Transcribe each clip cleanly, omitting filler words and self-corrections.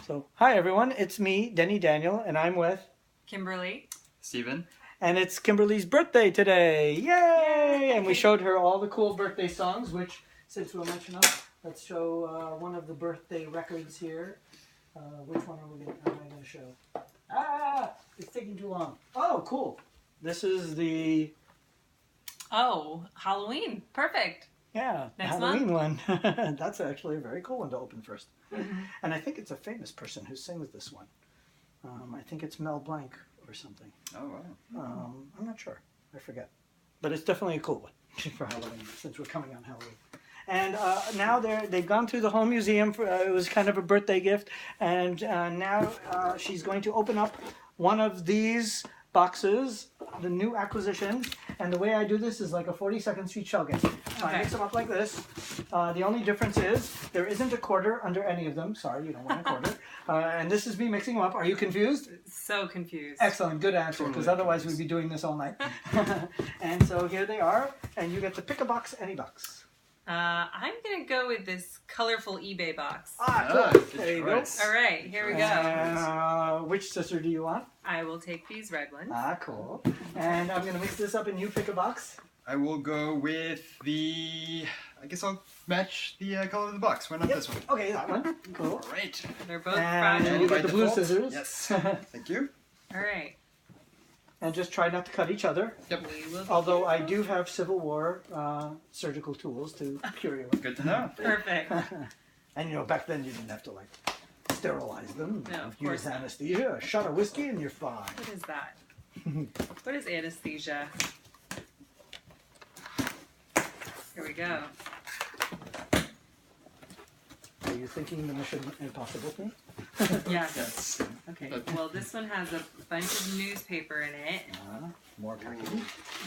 So, hi everyone, it's me, Denny Daniel, and I'm with Kimberly. Steven. And it's Kimberly's birthday today. Yay! And we showed her all the cool birthday songs, which, since we'll mention them, let's show one of the birthday records here. Which one am I going to show? Ah! It's taking too long. Oh, cool. This is the... Oh, Halloween. Perfect. Yeah, Next Halloween one. That's actually a very cool one to open first. Mm-hmm. And I think it's a famous person who sings this one. I think it's Mel Blanc or something. Oh, wow. I'm not sure. I forget. But it's definitely a cool one for Halloween, since we're coming on Halloween. And now they've gone through the whole museum. It was kind of a birthday gift. And now she's going to open up one of these boxes, the new acquisition. And the way I do this is like a 40-second sweet shell game. So I mix them up like this. The only difference is there isn't a quarter under any of them. Sorry, you don't want a quarter. And this is me mixing them up. Are you confused? So confused. Excellent, good answer, because otherwise we'd be doing this all night. And so here they are, and you get to pick a box, any box. I'm going to go with this colorful eBay box. Ah, cool. There you go. All right, here we go. Which scissor do you want? I will take these red ones. Ah, cool. And I'm going to mix this up, and you pick a box. I will go with the... I guess I'll match the color of the box. Why not this one? Okay, that one. Cool. All right. They're both And fragile. you get By the blue default? scissors. Yes. Thank you. All right. And just try not to cut each other. Yep. We will Although I do have Civil War surgical tools to cure you with. Good to know. Perfect. And you know, back then you didn't have to like sterilize them. No, of Use course not. anesthesia, a shot of whiskey, and you're fine. What is that? What is anesthesia? Here we go. Are you thinking the Mission Impossible thing? Yes. Yes. Okay. Well, this one has a bunch of newspaper in it. More packing.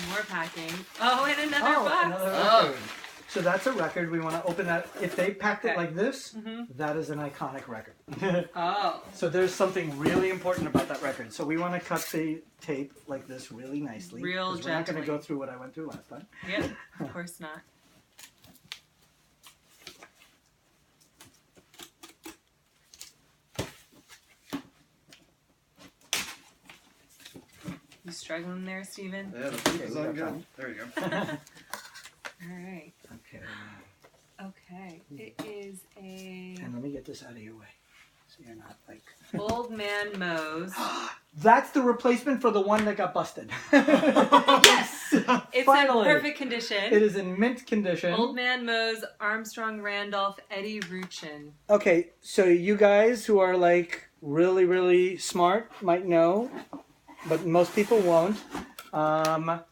More packing. Oh, and another box. Another Oh. record. So that's a record. We want to open that. If they packed it Okay. like this, Mm-hmm. that is an iconic record. Oh. So there's something really important about that record. So we want to cut the tape like this really nicely. Real 'cause we're not going to gently. go through what I went through last time. Yep. Of course not. You struggling there, Steven? Yeah, the Okay, food is we all got good. time. There you go. All right. Okay. Okay. It is a And let me get this out of your way. So you're not like... Old Man Mose. That's the replacement for the one that got busted. Yes! It's Finally. in perfect condition. It is in mint condition. Old Man Mose, Armstrong Randolph, Eddy Duchin. Okay, so you guys who are like really, really smart might know, but most people won't,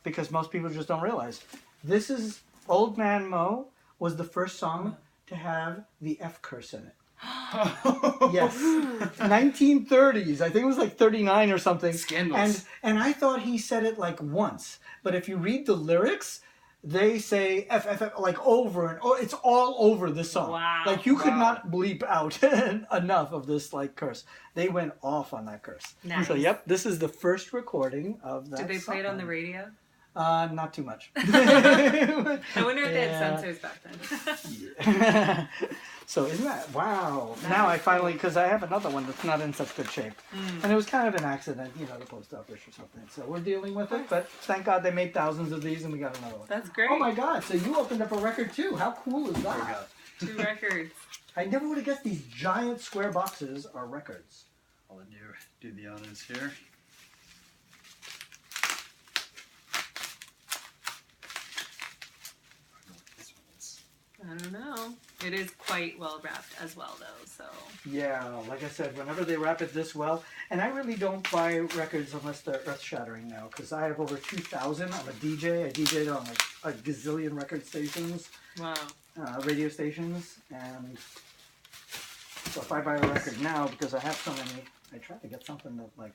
because most people just don't realize. This is Old Man Mo was the first song to have the F curse in it. Yes, 1930s. I think it was like 39 or something. Scandalous. And I thought he said it like once, but if you read the lyrics, they say F, F, F like over and over. It's all over this song. Wow. Like you could not bleep out enough of this like curse. They went off on that curse. Nice. So yep, this is the first recording of that. Did they play it on the song. radio? Not too much. I wonder if they Yeah. had censors back then. So isn't that wow? Now I finally, because I have another one that's not in such good shape, Mm. and it was kind of an accident, you know, the post office or something. So we're dealing with it, but thank God they made thousands of these, and we got another one. That's great. Oh my God! So you opened up a record too? How cool is that? 2 records. I never would have guessed these giant square boxes are records. I'll let you do the honors here. I don't know what this one is. I don't know. It is quite well wrapped as well, though. So Yeah, like I said, whenever they wrap it this well, and I really don't buy records unless they're earth-shattering now, because I have over 2,000. I'm a DJ. I DJed on like a gazillion record stations, wow. radio stations, and so if I buy a record now, because I have so many, I try to get something that like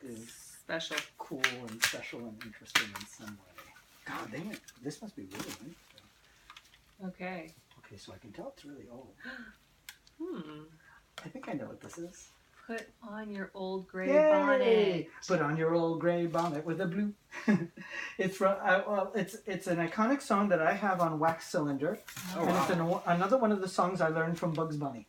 is Special. cool and special and interesting in some way. God dang it, this must be really nice. Okay. Okay, so I can tell it's really old. Hmm. I think I know what this is. Put on your old gray Yay! bonnet. Put on your old gray bonnet with a blue. It's from it's an iconic song that I have on wax cylinder, Oh, and wow. it's another one of the songs I learned from Bugs Bunny.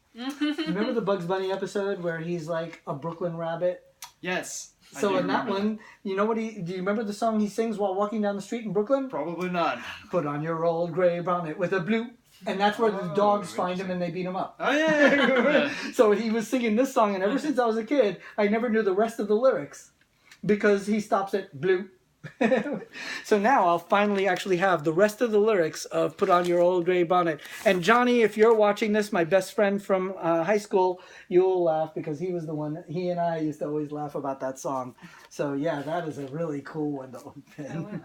Remember the Bugs Bunny episode where he's like a Brooklyn rabbit? Yes. I So do in that remember one, you know what do you remember the song he sings while walking down the street in Brooklyn? Probably not. Put on your old gray bonnet with a blue. And that's where the Oh, dogs find him interesting. and they beat him up. Oh, yeah. So he was singing this song, and ever since I was a kid, I never knew the rest of the lyrics because he stops at blue. So now I'll finally actually have the rest of the lyrics of Put on Your Old Gray Bonnet. And Johnny, if you're watching this, my best friend from high school, you'll laugh because he was the one, he and I used to always laugh about that song. So yeah, that is a really cool one to open.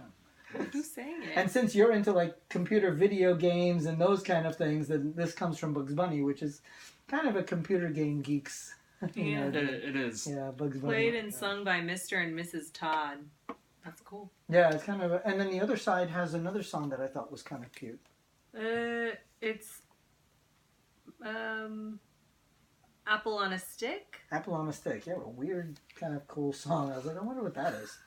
Who sang it? And since you're into like computer video games and those kind of things, then this comes from Bugs Bunny, which is kind of a computer game geeks. Yeah. It is. Yeah, Bugs Bunny. Played and sung by Mr. and Mrs. Todd. That's cool. Yeah, it's kind of, and then the other side has another song that I thought was kind of cute. It's Apple on a Stick. Apple on a Stick. Yeah, a weird kind of cool song. I was like, I wonder what that is.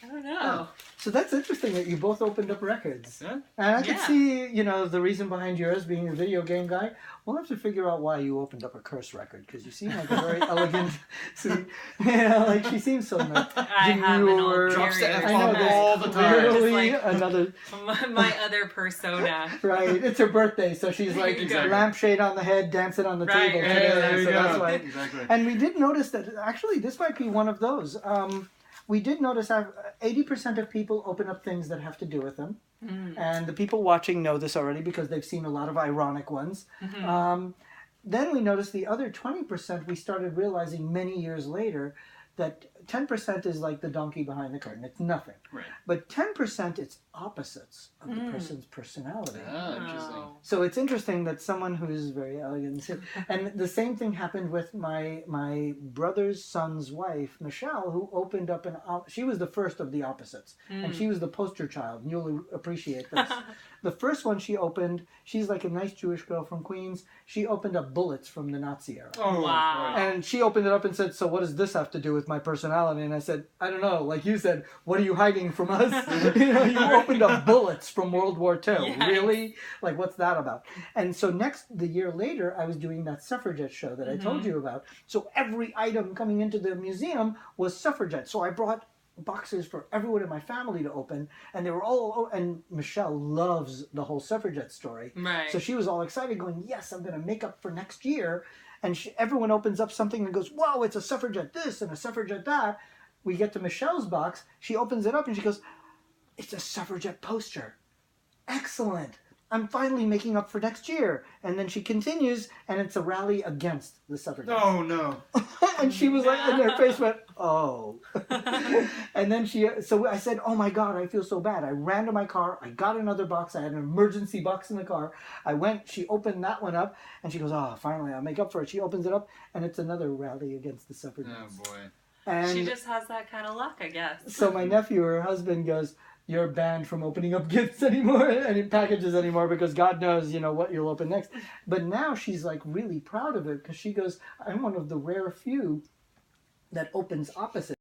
I don't know. So that's interesting that you both opened up records. Yeah. And I could Yeah. see, you know, the reason behind yours being a video game guy. We'll have to figure out why you opened up a curse record, because you seem like a very elegant, sweet, like she seems so nice. I have an old Demure. Drops the carrier. I know F-bomb this all the time. clearly Just another, my other persona. right, it's her birthday, so she's like Exactly. lampshade on the head, dancing on the Right, table. right, together, there you so that's go. why. Exactly. And we did notice that, actually, this might be one of those. We did notice that 80% of people open up things that have to do with them. And the people watching know this already because they've seen a lot of ironic ones. Then we noticed the other 20%, we started realizing many years later that 10% is like the donkey behind the curtain. It's nothing. Right. But 10% it's opposites of the person's personality. Ah, interesting. Oh. So it's interesting that someone who's very elegant, and the same thing happened with my brother's son's wife, Michelle, who opened up she was the first of the opposites, and she was the poster child, and you'll appreciate this. The first one she opened, she's like a nice Jewish girl from Queens, she opened up bullets from the Nazi era. Oh, Wow. right. And she opened it up and said, so what does this have to do with my personality? And I said, I don't know. Like you said, what are you hiding from us? You know, you opened up bullets from World War II. Yikes. Really? Like, what's that about? And so the year later, I was doing that suffragette show that I told you about. So every item coming into the museum was suffragette. So I brought boxes for everyone in my family to open, and they were all, and Michelle loves the whole suffragette story. Right. So she was all excited going, yes, I'm going to make up for next year. And everyone opens up something and goes, whoa, it's a suffragette this and a suffragette that. We get to Michelle's box. She opens it up and she goes, it's a suffragette poster. Excellent. I'm finally making up for next year. And then she continues, and it's a rally against the suffragettes. Oh, no. And she was like, and her face went, oh. And then so I said, oh my God, I feel so bad. I ran to my car. I got another box. I had an emergency box in the car. She opened that one up, and she goes, oh, finally, I'll make up for it. She opens it up, and it's another rally against the suffragettes. Oh, boy. And She just has that kind of luck, I guess. so my nephew, her husband, goes, you're banned from opening up gifts anymore and in packages anymore because God knows, what you'll open next. But now she's like really proud of it because she goes, I'm one of the rare few that opens opposite.